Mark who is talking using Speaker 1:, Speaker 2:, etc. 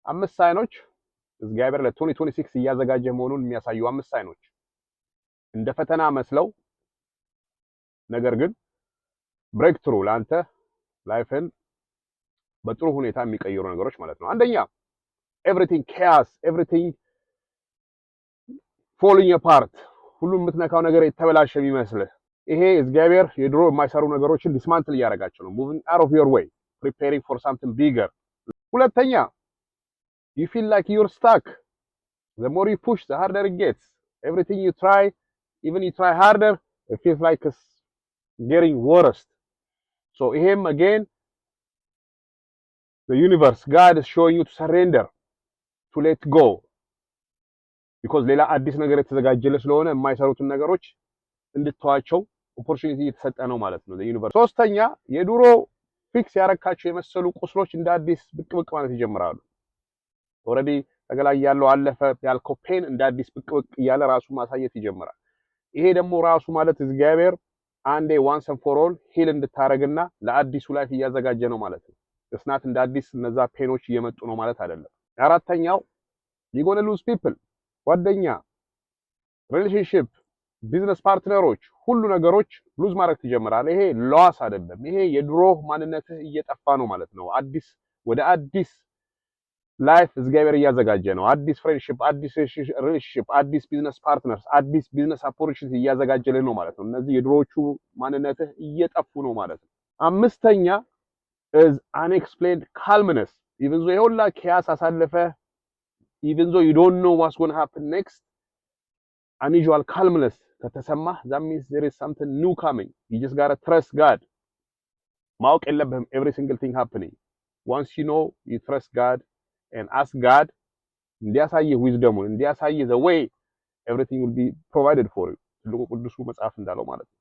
Speaker 1: አምስት ሳይኖች እግዚአብሔር ለ2026 እያዘጋጀ መሆኑን የሚያሳዩ አምስት ሳይኖች እንደ ፈተና መስለው ነገር ግን ብሬክ ትሩ ለአንተ ላይፍን በጥሩ ሁኔታ የሚቀይሩ ነገሮች ማለት ነው። አንደኛ ኤቭሪቲንግ ኬያስ ኤቭሪቲንግ ፎሊንግ አፓርት ሁሉም የምትነካው ነገር የተበላሸ የሚመስልህ ይሄ እግዚአብሔር የድሮ የማይሰሩ ነገሮችን ዲስማንትል እያደረጋቸው ነው። ሙቪንግ አውት ኦፍ ዮር ዌይ ፕሪፔሪንግ ፎር ሳምቲንግ ቢገር። ሁለተኛ you feel like you're stuck. The more you push, the harder it gets. Everything you try, even you try harder, it feels like it's getting worse. So him again, the universe, God is showing you to surrender, to let go. Because ሌላ አዲስ ነገር የተዘጋጀለ ስለሆነ የማይሰሩትን ነገሮች እንድትተዋቸው ኦፖርቹኒቲ እየተሰጠ ነው ማለት ነው ለዩኒቨርስ። ሶስተኛ የድሮ ፊክስ ያረካቸው የመሰሉ ቁስሎች እንደ አዲስ ብቅ ብቅ ማለት ይጀምራሉ። ኦሬዲ ተገላይ ያለው አለፈ ያልከው ፔን እንደ አዲስ ብቅ ብቅ እያለ ራሱ ማሳየት ይጀምራል። ይሄ ደግሞ ራሱ ማለት እግዚአብሔር አንዴ ዋንስ ኤንድ ፎር ኦል ሂል እንድታረግና ለአዲሱ ላይፍ እያዘጋጀ ነው ማለት ነው። እስናት እንደ አዲስ እነዛ ፔኖች እየመጡ ነው ማለት አይደለም። አራተኛው you gonna lose people ጓደኛ፣ ሪሌሽንሺፕ፣ ቢዝነስ ፓርትነሮች፣ ሁሉ ነገሮች ሉዝ ማድረግ ትጀምራለህ። ይሄ ሎስ አይደለም። ይሄ የድሮ ማንነትህ እየጠፋ ነው ማለት ነው። አዲስ ወደ አዲስ ላይፍ እግዚአብሔር እያዘጋጀ ነው። አዲስ ፍሬንድሺፕ፣ አዲስ ሪሌሽንሺፕ፣ አዲስ ቢዝነስ ፓርትነርስ፣ አዲስ ቢዝነስ ኦፖርቹኒቲ እያዘጋጀልህ ነው ማለት ነው። እነዚህ የድሮዎቹ ማንነትህ እየጠፉ ነው ማለት ነው። አምስተኛ is unexplained calmness. even though ይሁላ ኪያስ አሳለፈ even though you don't know what's going to happen next, unusual calmness ከተሰማህ that means there is something new coming. You just got to trust God. ማወቅ የለብህም every single thing happening. Once you know, you trust God and ask God እንዲያሳይህ wisdom እንዲያሳይህ the way everything will be provided for you። ትልቁ ቅዱሱ መጽሐፍ እንዳለው ማለት ነው።